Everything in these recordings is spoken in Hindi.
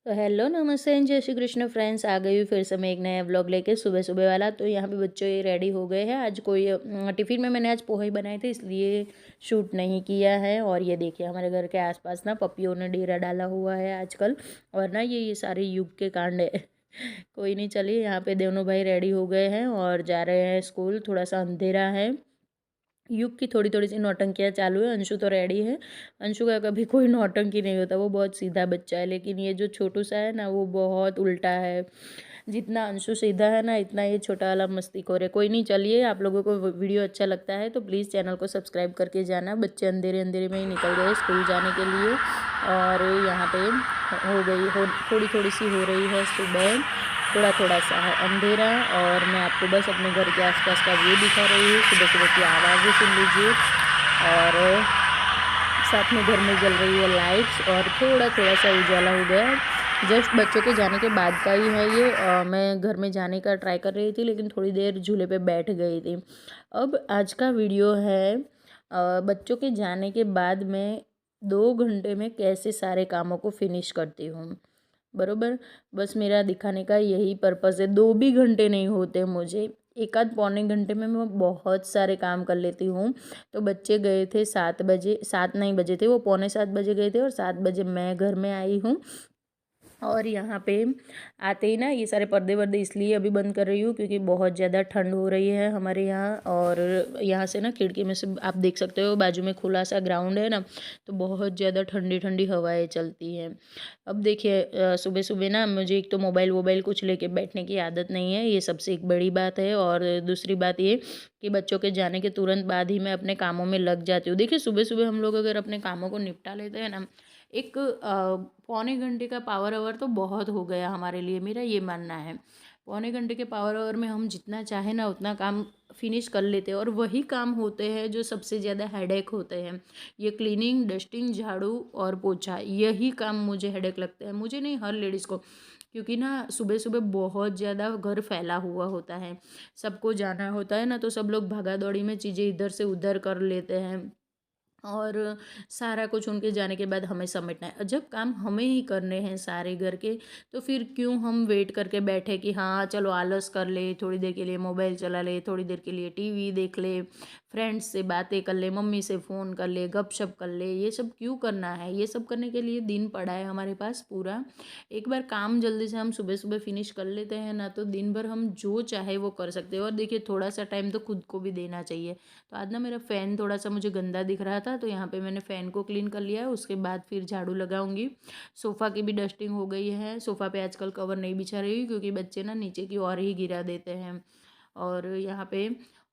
तो हेलो नमस्ते एंड जय श्री कृष्ण फ्रेंड्स। आ गई हूँ फिर से मैं एक नया व्लॉग लेके सुबह सुबह वाला। तो यहाँ पे बच्चों ये रेडी हो गए हैं। आज कोई टिफ़िन में मैंने आज पोहे बनाए थे इसलिए शूट नहीं किया है। और ये देखिए हमारे घर के आसपास ना पपियों ने डेरा डाला हुआ है आजकल। और ना ये सारे युग के कांड है। कोई नहीं, चलिए यहाँ पे दोनों भाई रेडी हो गए हैं और जा रहे हैं स्कूल। थोड़ा सा अंधेरा है। युग की थोड़ी थोड़ी सी नौटंकियाँ चालू है। अंशु तो रेडी है। अंशु का कभी कोई नौटंकी नहीं होता, वो बहुत सीधा बच्चा है। लेकिन ये जो छोटू सा है ना, वो बहुत उल्टा है। जितना अंशु सीधा है ना, इतना ये छोटा वाला मस्तीखोर है। कोई नहीं, चलिए आप लोगों को वीडियो अच्छा लगता है तो प्लीज़ चैनल को सब्सक्राइब करके जाना। बच्चे अंधेरे अंधेरे में ही निकल गए स्कूल जाने के लिए। और यहाँ पे थोड़ी थोड़ी सी हो रही है सुबह। थोड़ा थोड़ा सा है अंधेरा। और मैं आपको बस अपने घर के आसपास का व्यू दिखा रही हूँ। सुबह सुबह की आवाज़ें सुन लीजिए। और साथ में घर में जल रही है लाइट्स और थोड़ा थोड़ा सा उजाला हो गया है। जस्ट बच्चों के जाने के बाद का ही है ये। मैं घर में जाने का ट्राई कर रही थी लेकिन थोड़ी देर झूले पे बैठ गई थी। अब आज का वीडियो है बच्चों के जाने के बाद मैं 2 घंटे में कैसे सारे कामों को फिनिश करती हूँ। बरोबर। बस मेरा दिखाने का यही पर्पज़ है। 2 भी घंटे नहीं होते मुझे, एक आध पौने घंटे में मैं बहुत सारे काम कर लेती हूँ। तो बच्चे गए थे 7 बजे, 7 नहीं बजे थे, वो पौने 7 बजे गए थे और 7 बजे मैं घर में आई हूँ। और यहाँ पे आते ही ना ये सारे पर्दे वर्दे इसलिए अभी बंद कर रही हूँ क्योंकि बहुत ज़्यादा ठंड हो रही है हमारे यहाँ। और यहाँ से ना खिड़की में से आप देख सकते हो, बाजू में खुला सा ग्राउंड है ना, तो बहुत ज़्यादा ठंडी ठंडी हवाएं चलती हैं। अब देखिए सुबह सुबह ना मुझे एक तो मोबाइल वोबाइल कुछ लेके बैठने की आदत नहीं है, ये सबसे एक बड़ी बात है। और दूसरी बात ये कि बच्चों के जाने के तुरंत बाद ही मैं अपने कामों में लग जाती हूँ। देखिए सुबह सुबह हम लोग अगर अपने कामों को निपटा लेते हैं ना, एक पौने घंटे का पावर आवर तो बहुत हो गया हमारे लिए, मेरा ये मानना है। पौने घंटे के पावर आवर में हम जितना चाहे ना उतना काम फिनिश कर लेते हैं। और वही काम होते हैं जो सबसे ज़्यादा हेडेक होते हैं। ये क्लीनिंग, डस्टिंग, झाड़ू और पोछा, यही काम मुझे हेडेक लगता है। मुझे नहीं, हर लेडीज़ को। क्योंकि ना सुबह सुबह बहुत ज़्यादा घर फैला हुआ होता है, सबको जाना होता है ना, तो सब लोग भागा दौड़ी में चीज़ें इधर से उधर कर लेते हैं। और सारा कुछ उनके जाने के बाद हमें समेटना है। जब काम हमें ही करने हैं सारे घर के, तो फिर क्यों हम वेट करके बैठे कि हाँ चलो आलस कर ले, थोड़ी देर के लिए मोबाइल चला ले, थोड़ी देर के लिए टीवी देख ले, फ्रेंड्स से बातें कर ले, मम्मी से फ़ोन कर ले, गपशप कर ले। ये सब क्यों करना है? ये सब करने के लिए दिन पड़ा है हमारे पास पूरा। एक बार काम जल्दी से हम सुबह सुबह फिनिश कर लेते हैं ना, तो दिन भर हम जो चाहे वो कर सकते हैं। और देखिए थोड़ा सा टाइम तो खुद को भी देना चाहिए। तो आज ना मेरा फ़ैन थोड़ा सा मुझे गंदा दिख रहा था, तो यहाँ पे मैंने फ़ैन को क्लीन कर लिया है। उसके बाद फिर झाड़ू लगाऊंगी। सोफ़ा की भी डस्टिंग हो गई है। सोफ़ा पे आजकल कवर नहीं बिछा रही हूँ क्योंकि बच्चे ना नीचे की ओर ही गिरा देते हैं। और यहाँ पे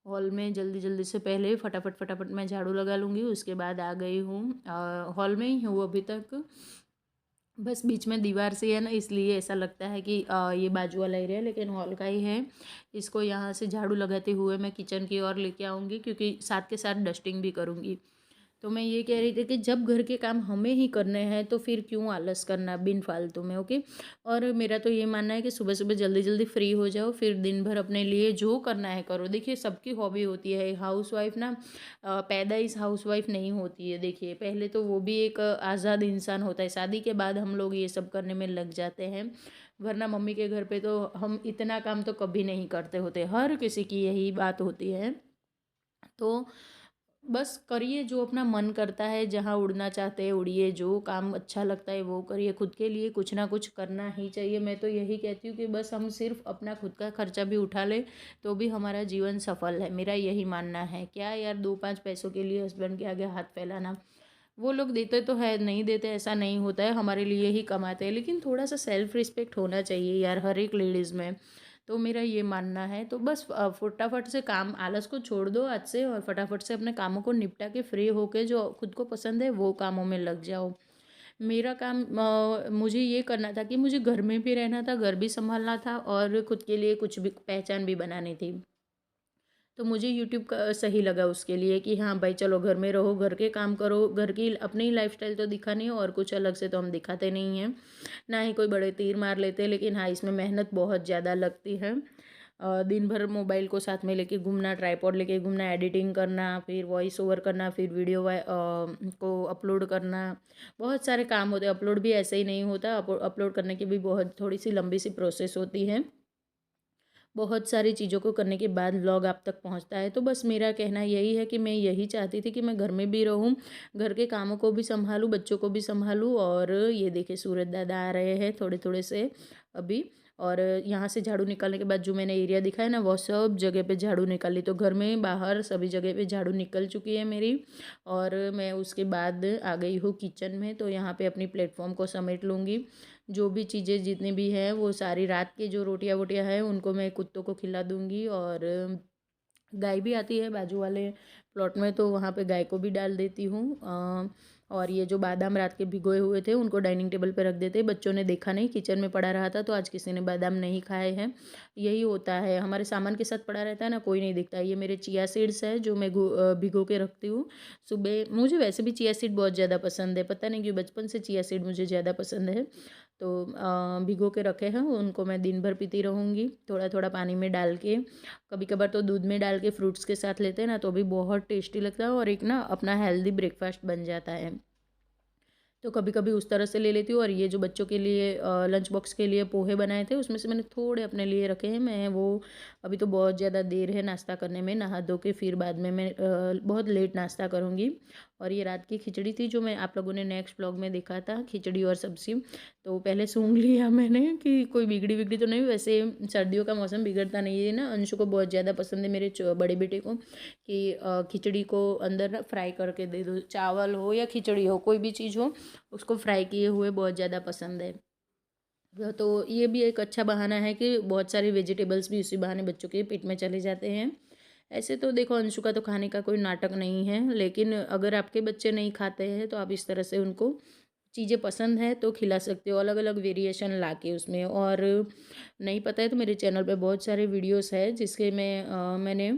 हॉल में जल्दी जल्दी से पहले फटाफट फटाफट मैं झाड़ू लगा लूँगी। उसके बाद आ गई हूँ, हॉल में ही हूँ अभी तक। बस बीच में दीवार से है ना, इसलिए ऐसा लगता है कि ये बाजू वाला एरिया है लेकिन हॉल का ही है। इसको यहाँ से झाड़ू लगाते हुए मैं किचन की ओर लेके आऊँगी क्योंकि साथ के साथ डस्टिंग भी करूँगी। तो मैं ये कह रही थी कि जब घर के काम हमें ही करने हैं तो फिर क्यों आलस करना बिन फालतू में। ओके। और मेरा तो ये मानना है कि सुबह सुबह जल्दी जल्दी फ्री हो जाओ, फिर दिन भर अपने लिए जो करना है करो। देखिए सबकी हॉबी होती है। हाउस वाइफ ना पैदा इस हाउस वाइफ नहीं होती है। देखिए पहले तो वो भी एक आज़ाद इंसान होता है, शादी के बाद हम लोग ये सब करने में लग जाते हैं। वरना मम्मी के घर पे तो हम इतना काम तो कभी नहीं करते होते, हर किसी की यही बात होती है। तो बस करिए जो अपना मन करता है, जहाँ उड़ना चाहते हैं उड़िए, जो काम अच्छा लगता है वो करिए। खुद के लिए कुछ ना कुछ करना ही चाहिए। मैं तो यही कहती हूँ कि बस हम सिर्फ अपना खुद का खर्चा भी उठा ले तो भी हमारा जीवन सफल है, मेरा यही मानना है। क्या यार 2-5 पैसों के लिए हस्बैंड के आगे हाथ फैलाना। वो लोग देते तो है, नहीं देते ऐसा नहीं होता है, हमारे लिए ही कमाते हैं। लेकिन थोड़ा सा सेल्फ रिस्पेक्ट होना चाहिए यार हर एक लेडीज़ में। तो मेरा ये मानना है। तो बस फटाफट से काम, आलस को छोड़ दो आज से और फटाफट से अपने कामों को निपटा के फ्री होके जो खुद को पसंद है वो कामों में लग जाओ। मेरा काम मुझे ये करना था कि मुझे घर में भी रहना था, घर भी संभालना था और खुद के लिए कुछ भी पहचान भी बनानी थी। तो मुझे यूट्यूब का सही लगा उसके लिए कि हाँ भाई चलो घर में रहो, घर के काम करो, घर की अपनी लाइफस्टाइल तो दिखानी है और कुछ अलग से तो हम दिखाते नहीं हैं। ना ही कोई बड़े तीर मार लेते हैं, लेकिन हाँ इसमें मेहनत बहुत ज़्यादा लगती है। दिन भर मोबाइल को साथ में लेके घूमना, ट्राइपॉड लेके घूमना, एडिटिंग करना, फिर वॉइस ओवर करना, फिर वीडियो को अपलोड करना, बहुत सारे काम होते हैं। अपलोड भी ऐसे ही नहीं होता, अपलोड करने की भी बहुत थोड़ी सी लंबी सी प्रोसेस होती है। बहुत सारी चीज़ों को करने के बाद व्लॉग आप तक पहुंचता है। तो बस मेरा कहना यही है कि मैं यही चाहती थी कि मैं घर में भी रहूं, घर के कामों को भी संभालूं, बच्चों को भी संभालूं। और ये देखिए सूरज दादा आ रहे हैं थोड़े थोड़े से अभी। और यहाँ से झाड़ू निकालने के बाद जो मैंने एरिया दिखा है ना, वो सब जगह पे झाड़ू निकाली। तो घर में बाहर सभी जगह पे झाड़ू निकल चुकी है मेरी। और मैं उसके बाद आ गई हूँ किचन में। तो यहाँ पे अपनी प्लेटफॉर्म को समेट लूँगी। जो भी चीज़ें जितनी भी हैं वो सारी, रात की जो रोटियां वोटियां हैं उनको मैं कुत्तों को खिला दूंगी। और गाय भी आती है बाजू वाले प्लॉट में, तो वहाँ पे गाय को भी डाल देती हूँ। और ये जो बादाम रात के भिगोए हुए थे उनको डाइनिंग टेबल पे रख देते। बच्चों ने देखा नहीं, किचन में पड़ा रहा था, तो आज किसी ने बादाम नहीं खाए हैं। यही होता है, हमारे सामान के साथ पड़ा रहता है ना, कोई नहीं दिखता है। ये मेरे चिया सीड्स है जो मैं भिगो के रखती हूँ सुबह। मुझे वैसे भी चिया सीड बहुत ज़्यादा पसंद है, पता नहीं क्यों बचपन से चिया सीड मुझे ज़्यादा पसंद है। तो भिगो के रखे हैं, उनको मैं दिन भर पीती रहूँगी थोड़ा थोड़ा पानी में डाल के। कभी कभार तो दूध में डाल के फ्रूट्स के साथ लेते हैं ना, तो भी बहुत टेस्टी लगता है और एक ना अपना हेल्दी ब्रेकफास्ट बन जाता है। तो कभी कभी उस तरह से ले लेती हूँ। और ये जो बच्चों के लिए लंच बॉक्स के लिए पोहे बनाए थे, उसमें से मैंने थोड़े अपने लिए रखे हैं। मैं वो अभी तो बहुत ज़्यादा देर है नाश्ता करने में, नहा धो के फिर बाद में मैं बहुत लेट नाश्ता करूँगी। और ये रात की खिचड़ी थी जो मैं आप लोगों ने नेक्स्ट ब्लॉग में देखा था, खिचड़ी और सब्ज़ी। तो पहले सूंघ लिया मैंने कि कोई बिगड़ी बिगड़ी तो नहीं। वैसे सर्दियों का मौसम बिगड़ता नहीं है ना, अंशु को बहुत ज़्यादा पसंद है मेरे बड़े बेटे को कि खिचड़ी को अंदर ना फ्राई करके दे दो, चावल हो या खिचड़ी हो कोई भी चीज़ हो, उसको फ्राई किए हुए बहुत ज़्यादा पसंद है। तो ये भी एक अच्छा बहाना है कि बहुत सारे वेजिटेबल्स भी उसी बहाने बच्चों के पेट में चले जाते हैं। ऐसे तो देखो अंशु का तो खाने का कोई नाटक नहीं है, लेकिन अगर आपके बच्चे नहीं खाते हैं तो आप इस तरह से उनको चीज़ें पसंद है तो खिला सकते हो, अलग अलग वेरिएशन ला के उसमें। और नहीं पता है तो मेरे चैनल पे बहुत सारे वीडियोस है जिसके में मैंने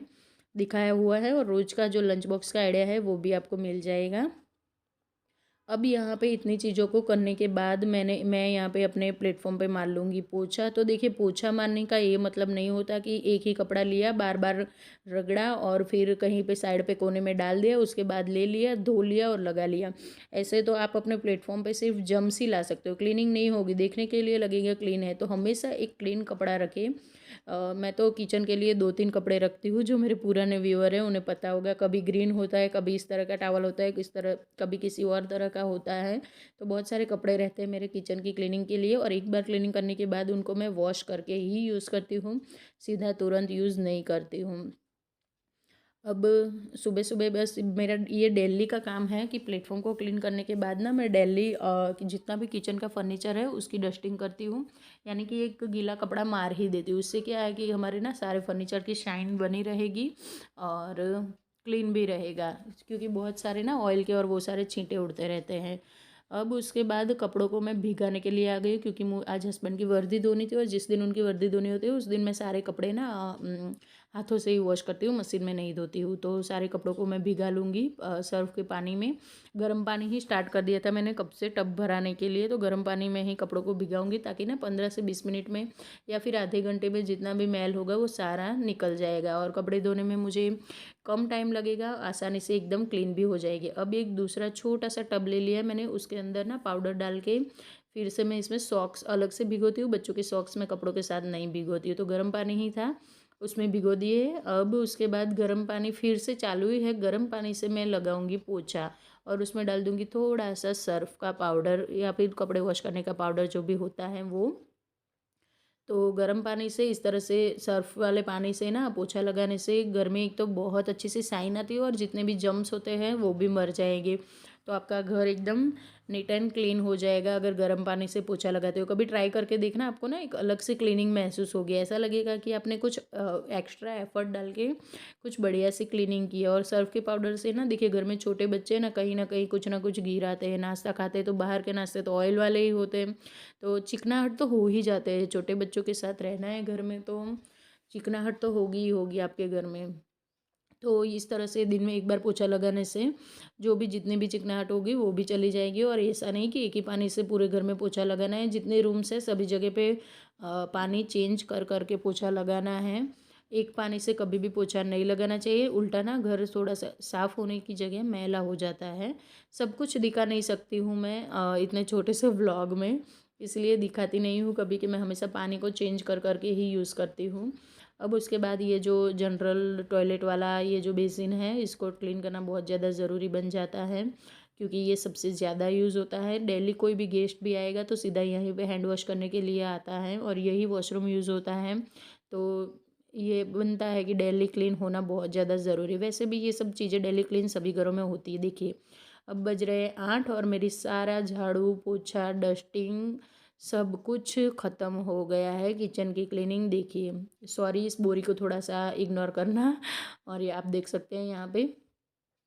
दिखाया हुआ है। और रोज़ का जो लंच बॉक्स का आइडिया है वो भी आपको मिल जाएगा। अब यहाँ पे इतनी चीज़ों को करने के बाद मैं यहाँ पे अपने प्लेटफॉर्म पे मार लूँगी पोछा। तो देखिए पोछा मारने का ये मतलब नहीं होता कि एक ही कपड़ा लिया, बार बार रगड़ा और फिर कहीं पे साइड पे कोने में डाल दिया, उसके बाद ले लिया, धो लिया और लगा लिया। ऐसे तो आप अपने प्लेटफॉर्म पे सिर्फ जम्स ही ला सकते हो, क्लीनिंग नहीं होगी। देखने के लिए लगेगा क्लीन है, तो हमेशा एक क्लीन कपड़ा रखें। मैं तो किचन के लिए 2-3 कपड़े रखती हूँ। जो मेरे पुराने व्यूअर हैं उन्हें पता होगा, कभी ग्रीन होता है, कभी इस तरह का टॉवल होता है, किस तरह कभी किसी और तरह का होता है। तो बहुत सारे कपड़े रहते हैं मेरे किचन की क्लीनिंग के लिए। और एक बार क्लीनिंग करने के बाद उनको मैं वॉश करके ही यूज़ करती हूँ, सीधा तुरंत यूज़ नहीं करती हूँ। अब सुबह सुबह बस मेरा ये डेली का काम है कि प्लेटफॉर्म को क्लीन करने के बाद ना मैं डेली जितना भी किचन का फर्नीचर है उसकी डस्टिंग करती हूँ। यानी कि एक गीला कपड़ा मार ही देती हूँ। उससे क्या है कि हमारे ना सारे फर्नीचर की शाइन बनी रहेगी और क्लीन भी रहेगा, क्योंकि बहुत सारे ना ऑयल के और वो सारे छींटे उड़ते रहते हैं। अब उसके बाद कपड़ों को मैं भिगाने के लिए आ गई, क्योंकि आज हस्बैंड की वर्दी धोनी थी। और जिस दिन उनकी वर्दी धोनी होती है उस दिन मैं सारे कपड़े ना हाथों से ही वॉश करती हूँ, मशीन में नहीं धोती हूँ। तो सारे कपड़ों को मैं भिगा लूँगी सर्फ के पानी में। गर्म पानी ही स्टार्ट कर दिया था मैंने कब से टब भराने के लिए, तो गर्म पानी में ही कपड़ों को भिगाऊंगी ताकि ना 15 से 20 मिनट में या फिर आधे घंटे में जितना भी मैल होगा वो सारा निकल जाएगा। और कपड़े धोने में मुझे कम टाइम लगेगा, आसानी से एकदम क्लीन भी हो जाएगी। अब एक दूसरा छोटा सा टब ले लिया मैंने, उसके अंदर ना पाउडर डाल के फिर से मैं इसमें सॉक्स अलग से भिगोती हूँ। बच्चों के सॉक्स मैं कपड़ों के साथ नहीं भिगोती हूँ। तो गर्म पानी ही था उसमें भिगो दिए। अब उसके बाद गर्म पानी फिर से चालू ही है, गर्म पानी से मैं लगाऊंगी पोछा। और उसमें डाल दूंगी थोड़ा सा सर्फ का पाउडर या फिर कपड़े वॉश करने का पाउडर जो भी होता है वो। तो गर्म पानी से इस तरह से सर्फ वाले पानी से ना पोछा लगाने से घर में एक तो बहुत अच्छी सी शाइन आती है और जितने भी जम्स होते हैं वो भी मर जाएंगे। तो आपका घर एकदम नीट एंड क्लीन हो जाएगा अगर गर्म पानी से पोछा लगाते हो। कभी ट्राई करके देखना, आपको ना एक अलग से क्लीनिंग महसूस होगी। ऐसा लगेगा कि आपने कुछ एक्स्ट्रा एफर्ट डाल के कुछ बढ़िया सी क्लीनिंग की है। और सर्फ के पाउडर से ना देखिए घर में छोटे बच्चे ना कहीं ना कुछ गिराते हैं, नाश्ता खाते हैं तो बाहर के नाश्ते तो ऑयल वाले ही होते हैं, तो चिकनाहट तो हो ही जाते हैं। छोटे बच्चों के साथ रहना है घर में तो चिकनाहट तो होगी ही होगी आपके घर में। तो इस तरह से दिन में एक बार पोछा लगाने से जो भी जितनी भी चिकनाहट होगी वो भी चली जाएगी। और ऐसा नहीं कि एक ही पानी से पूरे घर में पोछा लगाना है, जितने रूम्स है सभी जगह पे पानी चेंज कर कर के पोछा लगाना है। एक पानी से कभी भी पोछा नहीं लगाना चाहिए, उल्टा ना घर थोड़ा सा साफ़ होने की जगह मैला हो जाता है। सब कुछ दिखा नहीं सकती हूँ मैं इतने छोटे से व्लॉग में, इसलिए दिखाती नहीं हूँ कभी कि मैं हमेशा पानी को चेंज कर कर के ही यूज़ करती हूँ। अब उसके बाद ये जो जनरल टॉयलेट वाला ये जो बेसिन है इसको क्लीन करना बहुत ज़्यादा ज़रूरी बन जाता है, क्योंकि ये सबसे ज़्यादा यूज़ होता है। डेली कोई भी गेस्ट भी आएगा तो सीधा यहीं पे हैंड वॉश करने के लिए आता है और यही वॉशरूम यूज़ होता है। तो ये बनता है कि डेली क्लीन होना बहुत ज़्यादा ज़रूरी है। वैसे भी ये सब चीज़ें डेली क्लीन सभी घरों में होती है। देखिए अब बज रहे 8 और मेरी सारा झाड़ू पोछा डस्टिंग सब कुछ ख़त्म हो गया है। किचन की क्लीनिंग देखिए, सॉरी इस बोरी को थोड़ा सा इग्नोर करना। और ये आप देख सकते हैं यहाँ पे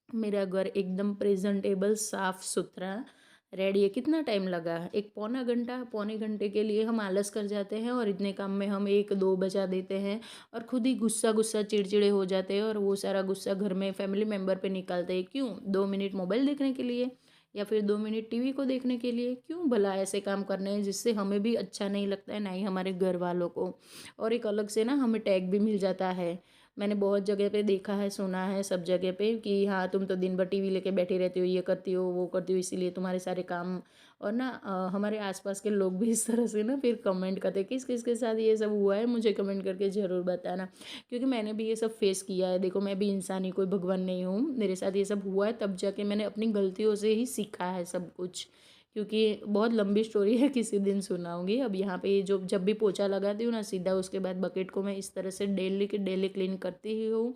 मेरा घर एकदम प्रेजेंटेबल साफ़ सुथरा रेडी है। कितना टाइम लगा, एक पौना घंटा, पौने घंटे के लिए हम आलस कर जाते हैं और इतने काम में हम 1-2 बजा देते हैं और खुद ही गुस्सा गुस्सा चिड़चिड़े हो जाते हैं और वो सारा गुस्सा घर में फैमिली मेम्बर पे निकालते हैं। क्यों? 2 मिनट मोबाइल देखने के लिए या फिर 2 मिनट टीवी को देखने के लिए। क्यों भला ऐसे काम करने हैं जिससे हमें भी अच्छा नहीं लगता है, ना ही हमारे घर वालों को। और एक अलग से ना हमें टैग भी मिल जाता है। मैंने बहुत जगह पे देखा है, सुना है सब जगह पे कि हाँ तुम तो दिन भर टीवी लेके बैठी रहती हो, ये करती हो वो करती हो, इसीलिए तुम्हारे सारे काम। और ना हमारे आसपास के लोग भी इस तरह से ना फिर कमेंट करते हैं किस किस के साथ ये सब हुआ है, मुझे कमेंट करके ज़रूर बताना, क्योंकि मैंने भी ये सब फेस किया है। देखो मैं भी इंसान ही, कोई भगवान नहीं हूँ। मेरे साथ ये सब हुआ है तब जाके मैंने अपनी गलतियों से ही सीखा है सब कुछ, क्योंकि बहुत लंबी स्टोरी है, किसी दिन सुनाऊंगी। अब यहाँ पे जो जब भी पोछा लगाती हूँ ना सीधा उसके बाद बकेट को मैं इस तरह से डेली के डेली क्लीन करती ही हूँ,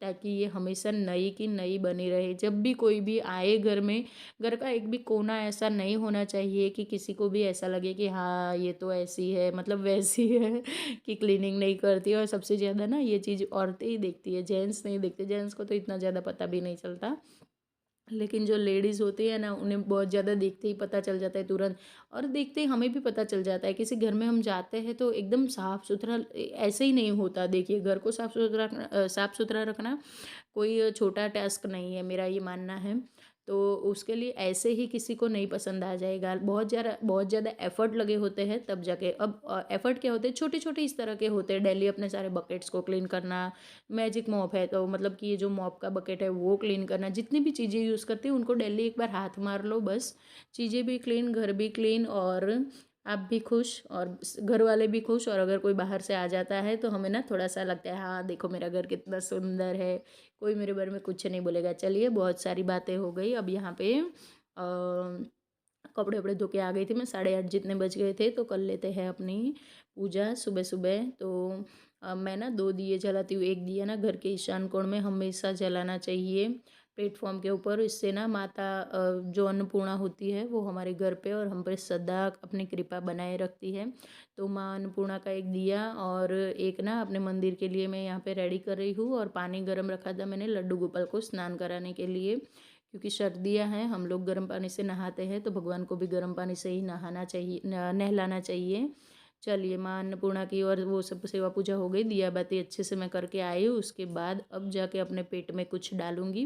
ताकि ये हमेशा नई की नई बनी रहे। जब भी कोई भी आए घर में, घर का एक भी कोना ऐसा नहीं होना चाहिए कि किसी को भी ऐसा लगे कि हाँ ये तो ऐसी है, मतलब वैसी है कि क्लीनिंग नहीं करती। और सबसे ज़्यादा ना ये चीज़ औरतें ही देखती है, जेंट्स नहीं देखते। जेंट्स को तो इतना ज़्यादा पता भी नहीं चलता, लेकिन जो लेडीज़ होती है ना उन्हें बहुत ज़्यादा देखते ही पता चल जाता है तुरंत। और देखते ही हमें भी पता चल जाता है। किसी घर में हम जाते हैं तो एकदम साफ़ सुथरा ऐसे ही नहीं होता। देखिए घर को साफ़ सुथरा रखना कोई छोटा टास्क नहीं है, मेरा ये मानना है। तो उसके लिए ऐसे ही किसी को नहीं पसंद आ जाएगा। बहुत ज़्यादा एफ़र्ट लगे होते हैं तब जाके। अब एफ़र्ट क्या होते हैं, छोटे-छोटे इस तरह के होते हैं। डेली अपने सारे बकेट्स को क्लीन करना, मैजिक मॉप है तो मतलब कि ये जो मॉप का बकेट है वो क्लीन करना। जितनी भी चीज़ें यूज़ करती हूँ उनको डेली एक बार हाथ मार लो बस। चीज़ें भी क्लीन, घर भी क्लीन और आप भी खुश और घर वाले भी खुश। और अगर कोई बाहर से आ जाता है तो हमें ना थोड़ा सा लगता है हाँ देखो मेरा घर कितना सुंदर है, कोई मेरे बारे में कुछ नहीं बोलेगा। चलिए बहुत सारी बातें हो गई। अब यहाँ पे कपड़े वपड़े धो के आ गई थी मैं, 8:30 जितने बज गए थे। तो कर लेते हैं अपनी पूजा सुबह सुबह। तो मैं ना 2 दिए जलाती हूँ। एक दिया ना घर के ईशान कोण में हमेशा जलाना चाहिए प्लेटफॉर्म के ऊपर। इससे ना माता जो अन्नपूर्णा होती है वो हमारे घर पे और हम पे सदा अपनी कृपा बनाए रखती है। तो माँ अन्नपूर्णा का एक दिया और एक ना अपने मंदिर के लिए मैं यहाँ पे रेडी कर रही हूँ। और पानी गर्म रखा था मैंने लड्डू गोपाल को स्नान कराने के लिए, क्योंकि सर्दियाँ हैं, हम लोग गर्म पानी से नहाते हैं तो भगवान को भी गर्म पानी से ही नहाना चाहिए, नहलाना चाहिए। चलिए माँ अन्नपूर्णा की और वो सब सेवा पूजा हो गई, दिया बाती अच्छे से मैं करके आई हूँ। उसके बाद अब जाके अपने पेट में कुछ डालूंगी।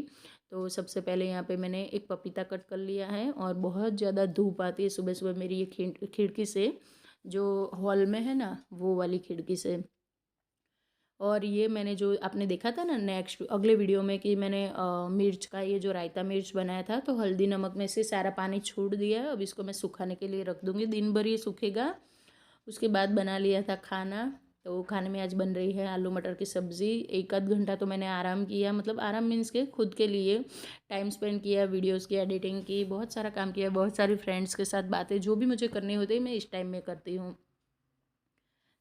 तो सबसे पहले यहाँ पे मैंने एक पपीता कट कर लिया है और बहुत ज़्यादा धूप आती है सुबह सुबह मेरी ये खिड़की से, जो हॉल में है ना वो वाली खिड़की से। और ये मैंने जो आपने देखा था ना नेक्स्ट अगले वीडियो में कि मैंने मिर्च का ये जो रायता मिर्च बनाया था, तो हल्दी नमक में से सारा पानी छोड़ दिया है। अब इसको मैं सुखाने के लिए रख दूँगी, दिन भर ये सूखेगा। उसके बाद बना लिया था खाना। तो खाने में आज बन रही है आलू मटर की सब्ज़ी। एक आध घंटा तो मैंने आराम किया, मतलब आराम मीन्स के खुद के लिए टाइम स्पेंड किया, वीडियोस की एडिटिंग की, बहुत सारा काम किया, बहुत सारी फ्रेंड्स के साथ बातें जो भी मुझे करनी होती है मैं इस टाइम में करती हूँ।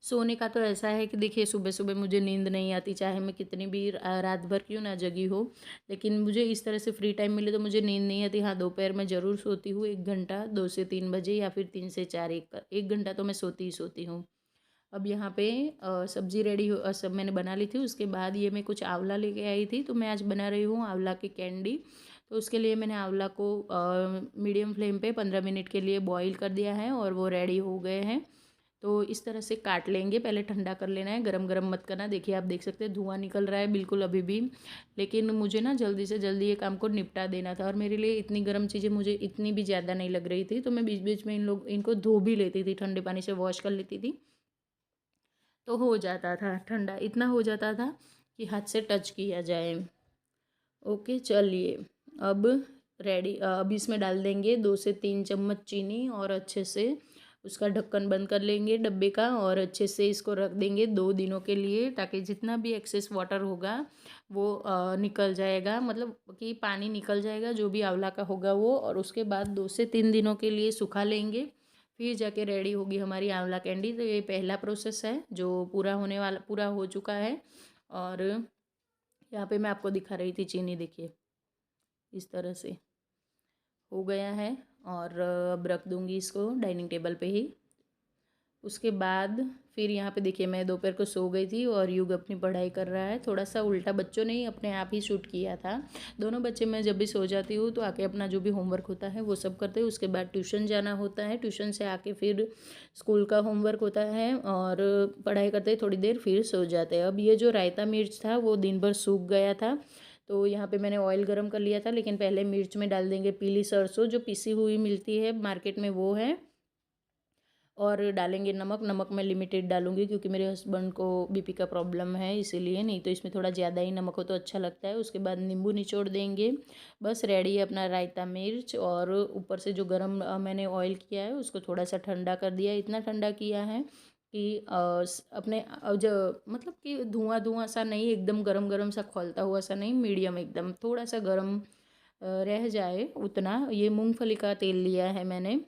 सोने का तो ऐसा है कि देखिए सुबह सुबह मुझे नींद नहीं आती, चाहे मैं कितनी भी रात भर क्यों ना जगी हो। लेकिन मुझे इस तरह से फ्री टाइम मिले तो मुझे नींद नहीं आती। हाँ दोपहर में ज़रूर सोती हूँ 1 घंटा, 2 से 3 बजे या फिर 3 से 4, 1 घंटा तो मैं सोती ही सोती हूँ। अब यहाँ पे सब्ज़ी रेडी हो, सब मैंने बना ली थी। उसके बाद ये मैं कुछ आंवला लेके आई थी, तो मैं आज बना रही हूँ आंवला की कैंडी। तो उसके लिए मैंने आंवला को मीडियम फ्लेम पे 15 मिनट के लिए बॉईल कर दिया है और वो रेडी हो गए हैं। तो इस तरह से काट लेंगे। पहले ठंडा कर लेना है, गरम गरम मत करना। देखिए आप देख सकते हैं धुआं निकल रहा है बिल्कुल अभी भी, लेकिन मुझे ना जल्दी से जल्दी ये काम को निपटा देना था और मेरे लिए इतनी गर्म चीज़ें मुझे इतनी भी ज़्यादा नहीं लग रही थी, तो मैं बीच बीच में इनको धो भी लेती थी, ठंडे पानी से वॉश कर लेती थी, तो हो जाता था ठंडा, इतना हो जाता था कि हाथ से टच किया जाए। ओके चलिए, अब रेडी। अब इसमें डाल देंगे 2 से 3 चम्मच चीनी और अच्छे से उसका ढक्कन बंद कर लेंगे डब्बे का और अच्छे से इसको रख देंगे 2 दिनों के लिए, ताकि जितना भी एक्सेस वाटर होगा वो निकल जाएगा, मतलब कि पानी निकल जाएगा जो भी आंवला का होगा वो। और उसके बाद 2 से 3 दिनों के लिए सुखा लेंगे, फिर जाके रेडी होगी हमारी आंवला कैंडी। तो ये पहला प्रोसेस है जो पूरा हो चुका है। और यहाँ पे मैं आपको दिखा रही थी चीनी, देखिए इस तरह से हो गया है। और अब रख दूँगी इसको डाइनिंग टेबल पे ही। उसके बाद फिर यहाँ पे देखिए मैं दोपहर को सो गई थी और युग अपनी पढ़ाई कर रहा है। थोड़ा सा उल्टा, बच्चों ने ही अपने आप ही शूट किया था। दोनों बच्चे, मैं जब भी सो जाती हूँ तो आके अपना जो भी होमवर्क होता है वो सब करते हैं। उसके बाद ट्यूशन जाना होता है, ट्यूशन से आके फिर स्कूल का होमवर्क होता है और पढ़ाई करते हैं थोड़ी देर, फिर सो जाते हैं। अब ये जो रायता मिर्च था वो दिन भर सूख गया था, तो यहाँ पे मैंने ऑयल गरम कर लिया था। लेकिन पहले मिर्च में डाल देंगे पीली सरसों, जो पिसी हुई मिलती है मार्केट में वो है। और डालेंगे नमक। नमक मैं लिमिटेड डालूंगी क्योंकि मेरे हस्बैंड को बीपी का प्रॉब्लम है, इसीलिए। नहीं तो इसमें थोड़ा ज़्यादा ही नमक हो तो अच्छा लगता है। उसके बाद नींबू निचोड़ देंगे। बस रेडी है अपना रायता मिर्च। और ऊपर से जो गरम मैंने ऑयल किया है उसको थोड़ा सा ठंडा कर दिया, इतना ठंडा किया है कि अपने जो मतलब कि धुआं धुआं सा नहीं, एकदम गरम गरम सा खौलता हुआ सा नहीं, मीडियम एकदम थोड़ा सा गरम रह जाए उतना। ये मूंगफली का तेल लिया है मैंने।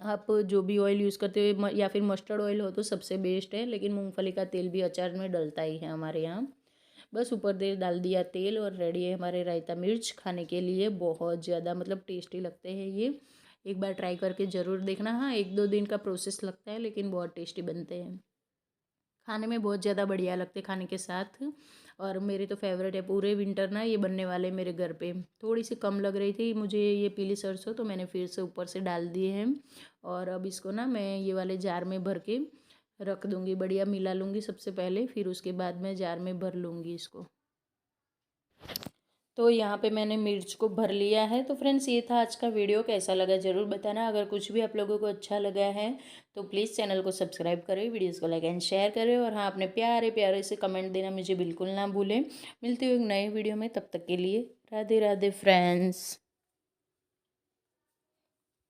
आप जो भी ऑयल यूज़ करते हो या फिर मस्टर्ड ऑयल हो तो सबसे बेस्ट है, लेकिन मूंगफली का तेल भी अचार में डलता ही है हमारे यहाँ। बस ऊपर दे डाल दिया तेल और रेडी है हमारे रायता मिर्च खाने के लिए। बहुत ज़्यादा मतलब टेस्टी लगते हैं ये, एक बार ट्राई करके ज़रूर देखना। हाँ 1-2 दिन का प्रोसेस लगता है लेकिन बहुत टेस्टी बनते हैं, खाने में बहुत ज़्यादा बढ़िया लगते खाने के साथ। और मेरे तो फेवरेट है, पूरे विंटर ना ये बनने वाले मेरे घर पे। थोड़ी सी कम लग रही थी मुझे ये पीली सरसों, तो मैंने फिर से ऊपर से डाल दिए हैं। और अब इसको ना मैं ये वाले जार में भर के रख दूँगी, बढ़िया मिला लूँगी सबसे पहले, फिर उसके बाद मैं जार में भर लूँगी इसको। तो यहाँ पे मैंने मिर्च को भर लिया है। तो फ्रेंड्स ये था आज का वीडियो, कैसा लगा ज़रूर बताना। अगर कुछ भी आप लोगों को अच्छा लगा है तो प्लीज़ चैनल को सब्सक्राइब करें, वीडियोस को लाइक एंड शेयर करें, और हाँ अपने प्यारे प्यारे से कमेंट देना मुझे बिल्कुल ना भूलें। मिलती हूँ एक नए वीडियो में, तब तक के लिए राधे राधे फ्रेंड्स।